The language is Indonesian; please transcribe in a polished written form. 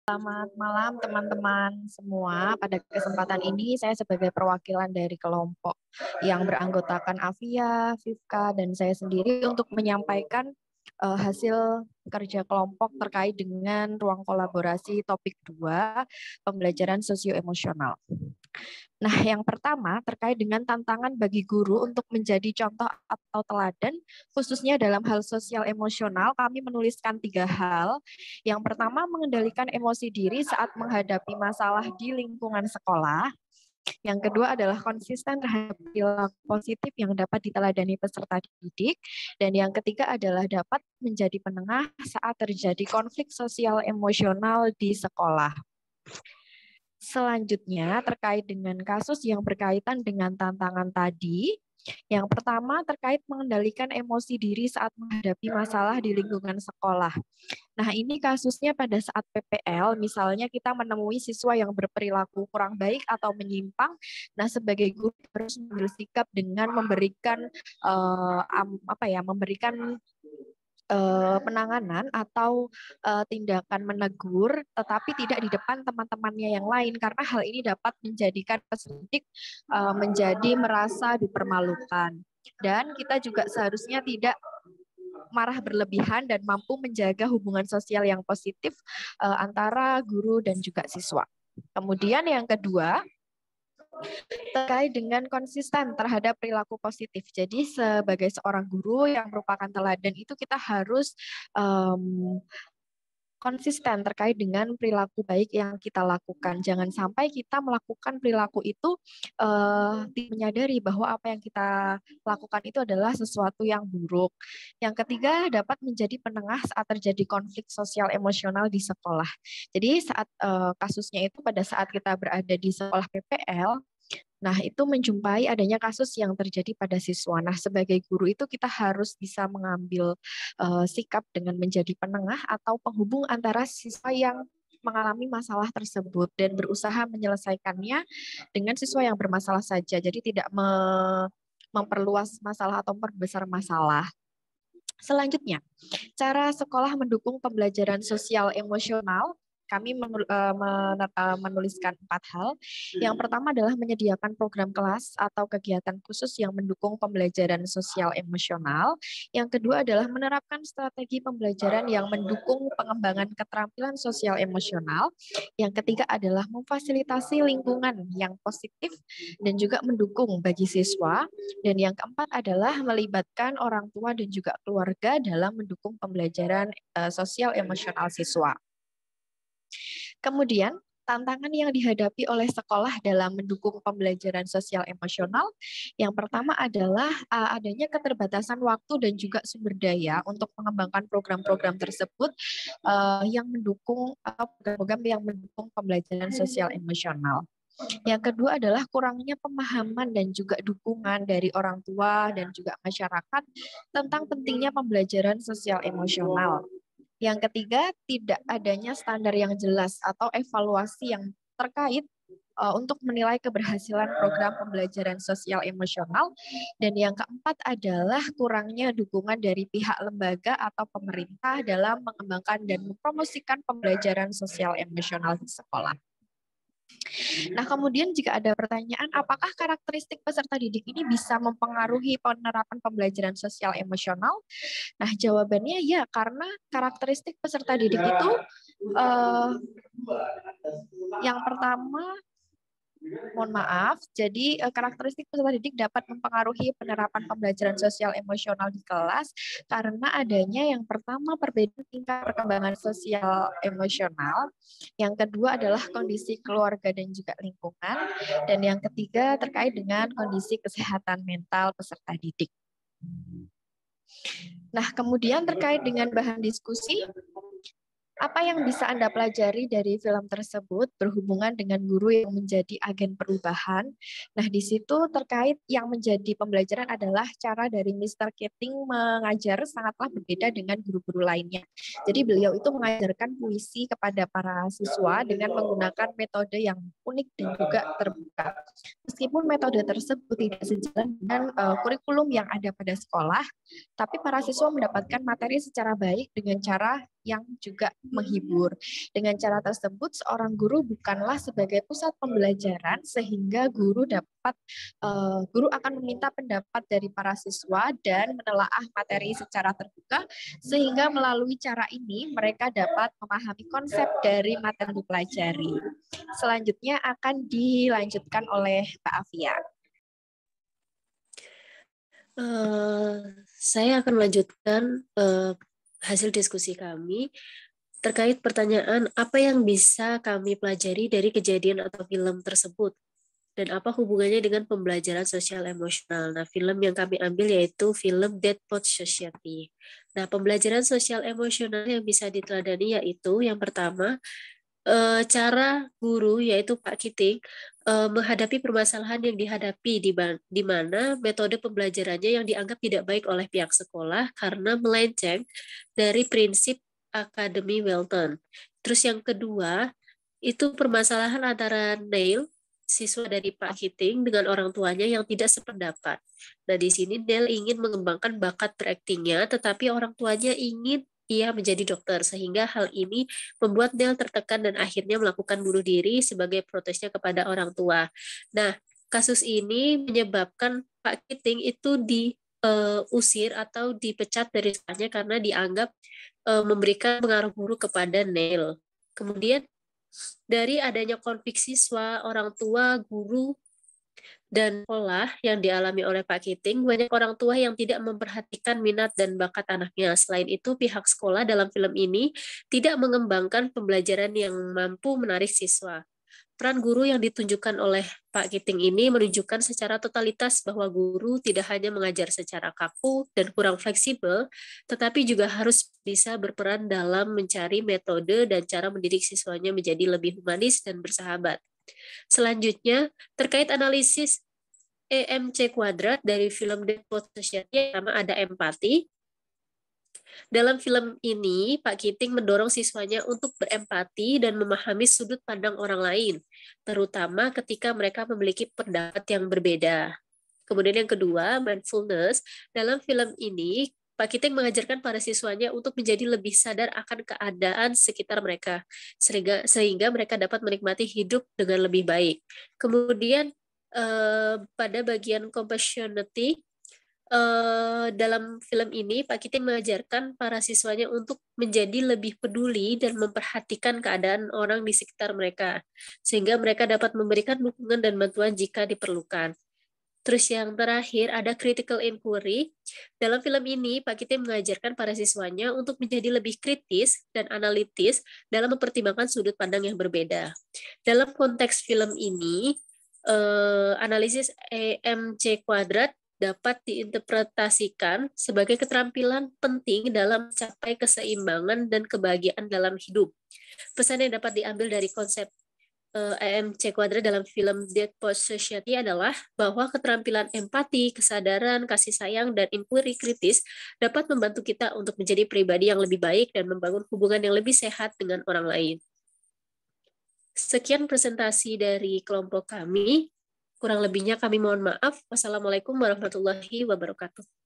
Selamat malam teman-teman semua. Pada kesempatan ini saya sebagai perwakilan dari kelompok yang beranggotakan Afia, Vivka, dan saya sendiri untuk menyampaikan hasil kerja kelompok terkait dengan ruang kolaborasi topik 2, pembelajaran sosio-emosional. Nah, yang pertama terkait dengan tantangan bagi guru untuk menjadi contoh atau teladan, khususnya dalam hal sosial emosional, kami menuliskan 3 hal. Yang pertama, mengendalikan emosi diri saat menghadapi masalah di lingkungan sekolah. Yang kedua adalah konsisten terhadap perilaku positif yang dapat diteladani peserta didik. Dan yang ketiga adalah dapat menjadi penengah saat terjadi konflik sosial emosional di sekolah. Selanjutnya, terkait dengan kasus yang berkaitan dengan tantangan tadi, yang pertama terkait mengendalikan emosi diri saat menghadapi masalah di lingkungan sekolah. Nah, ini kasusnya pada saat PPL, misalnya kita menemui siswa yang berperilaku kurang baik atau menyimpang. Nah, sebagai guru harus bersikap dengan memberikan penanganan atau tindakan menegur, tetapi tidak di depan teman-temannya yang lain, karena hal ini dapat menjadikan peserta didik menjadi merasa dipermalukan. Dan kita juga seharusnya tidak marah berlebihan dan mampu menjaga hubungan sosial yang positif antara guru dan juga siswa. Kemudian yang kedua, terkait dengan konsisten terhadap perilaku positif. Jadi sebagai seorang guru yang merupakan teladan itu kita harus konsisten terkait dengan perilaku baik yang kita lakukan. Jangan sampai kita melakukan perilaku itu menyadari bahwa apa yang kita lakukan itu adalah sesuatu yang buruk. Yang ketiga, dapat menjadi penengah saat terjadi konflik sosial emosional di sekolah. Jadi saat kasusnya itu pada saat kita berada di sekolah PPL, nah, itu menjumpai adanya kasus yang terjadi pada siswa. Nah, sebagai guru itu kita harus bisa mengambil sikap dengan menjadi penengah atau penghubung antara siswa yang mengalami masalah tersebut dan berusaha menyelesaikannya dengan siswa yang bermasalah saja. Jadi tidak memperluas masalah atau memperbesar masalah. Selanjutnya, cara sekolah mendukung pembelajaran sosial emosional. Kami menuliskan 4 hal. Yang pertama adalah menyediakan program kelas atau kegiatan khusus yang mendukung pembelajaran sosial emosional. Yang kedua adalah menerapkan strategi pembelajaran yang mendukung pengembangan keterampilan sosial emosional. Yang ketiga adalah memfasilitasi lingkungan yang positif dan juga mendukung bagi siswa. Dan yang keempat adalah melibatkan orang tua dan juga keluarga dalam mendukung pembelajaran sosial emosional siswa. Kemudian, tantangan yang dihadapi oleh sekolah dalam mendukung pembelajaran sosial emosional, yang pertama adalah adanya keterbatasan waktu dan juga sumber daya untuk mengembangkan program-program tersebut yang mendukung program-program yang mendukung pembelajaran sosial emosional. Yang kedua adalah kurangnya pemahaman dan juga dukungan dari orang tua dan juga masyarakat tentang pentingnya pembelajaran sosial emosional. Yang ketiga, tidak adanya standar yang jelas atau evaluasi yang terkait untuk menilai keberhasilan program pembelajaran sosial emosional. Dan yang keempat adalah kurangnya dukungan dari pihak lembaga atau pemerintah dalam mengembangkan dan mempromosikan pembelajaran sosial emosional di sekolah. Nah, kemudian jika ada pertanyaan, apakah karakteristik peserta didik ini bisa mempengaruhi penerapan pembelajaran sosial emosional? Nah, jawabannya ya, karena karakteristik peserta didik itu yang pertama, mohon maaf, jadi karakteristik peserta didik dapat mempengaruhi penerapan pembelajaran sosial emosional di kelas karena adanya yang pertama perbedaan tingkat perkembangan sosial emosional, yang kedua adalah kondisi keluarga dan juga lingkungan, dan yang ketiga terkait dengan kondisi kesehatan mental peserta didik. Nah, kemudian terkait dengan bahan diskusi, apa yang bisa Anda pelajari dari film tersebut berhubungan dengan guru yang menjadi agen perubahan? Nah, di situ terkait yang menjadi pembelajaran adalah cara dari Mr. Keating mengajar sangatlah berbeda dengan guru-guru lainnya. Jadi beliau itu mengajarkan puisi kepada para siswa dengan menggunakan metode yang unik dan juga terbuka. Meskipun metode tersebut tidak sejalan dengan kurikulum yang ada pada sekolah, tapi para siswa mendapatkan materi secara baik dengan cara yang juga menghibur. Dengan cara tersebut, seorang guru bukanlah sebagai pusat pembelajaran, sehingga guru akan meminta pendapat dari para siswa dan menelaah materi secara terbuka, sehingga melalui cara ini mereka dapat memahami konsep dari materi yang dipelajari. Selanjutnya akan dilanjutkan oleh Mbak Afia. Saya akan melanjutkan hasil diskusi kami terkait pertanyaan apa yang bisa kami pelajari dari kejadian atau film tersebut dan apa hubungannya dengan pembelajaran sosial emosional. Nah, film yang kami ambil yaitu film Dead Poets Society. Nah, pembelajaran sosial emosional yang bisa diteladani yaitu yang pertama, cara guru yaitu Pak Kiting menghadapi permasalahan yang dihadapi di mana metode pembelajarannya yang dianggap tidak baik oleh pihak sekolah karena melenceng dari prinsip Akademi Welton. Terus yang kedua, itu permasalahan antara Neil, siswa dari Pak Kiting, dengan orang tuanya yang tidak sependapat. Nah, di sini Neil ingin mengembangkan bakat beraktingnya, tetapi orang tuanya ingin ia menjadi dokter, sehingga hal ini membuat Neil tertekan dan akhirnya melakukan bunuh diri sebagai protesnya kepada orang tua. Nah, kasus ini menyebabkan Pak Kiting itu diusir atau dipecat dari sekolahnya karena dianggap memberikan pengaruh buruk kepada Neil. Kemudian dari adanya konflik siswa, orang tua, guru, dan sekolah yang dialami oleh Pak Kiting, banyak orang tua yang tidak memperhatikan minat dan bakat anaknya. Selain itu, pihak sekolah dalam film ini tidak mengembangkan pembelajaran yang mampu menarik siswa. Peran guru yang ditunjukkan oleh Pak Kiting ini menunjukkan secara totalitas bahwa guru tidak hanya mengajar secara kaku dan kurang fleksibel, tetapi juga harus bisa berperan dalam mencari metode dan cara mendidik siswanya menjadi lebih humanis dan bersahabat. Selanjutnya, terkait analisis EMC kuadrat dari film Dead Poets Society, pertama ada empati. Dalam film ini, Pak Kiting mendorong siswanya untuk berempati dan memahami sudut pandang orang lain, terutama ketika mereka memiliki pendapat yang berbeda. Kemudian yang kedua, mindfulness. Dalam film ini, Pak Kiting mengajarkan para siswanya untuk menjadi lebih sadar akan keadaan sekitar mereka, sehingga mereka dapat menikmati hidup dengan lebih baik. Kemudian pada bagian compassionate, dalam film ini Pak Kiting mengajarkan para siswanya untuk menjadi lebih peduli dan memperhatikan keadaan orang di sekitar mereka, sehingga mereka dapat memberikan dukungan dan bantuan jika diperlukan. Terus yang terakhir ada critical inquiry. Dalam film ini Pak Kiting mengajarkan para siswanya untuk menjadi lebih kritis dan analitis dalam mempertimbangkan sudut pandang yang berbeda. Dalam konteks film ini, analisis EMC kuadrat dapat diinterpretasikan sebagai keterampilan penting dalam mencapai keseimbangan dan kebahagiaan dalam hidup. Pesan yang dapat diambil dari konsep EMC kuadrat dalam film Dead Poets Society adalah bahwa keterampilan empati, kesadaran, kasih sayang, dan inquiry kritis dapat membantu kita untuk menjadi pribadi yang lebih baik dan membangun hubungan yang lebih sehat dengan orang lain. Sekian presentasi dari kelompok kami. Kurang lebihnya kami mohon maaf. Wassalamualaikum warahmatullahi wabarakatuh.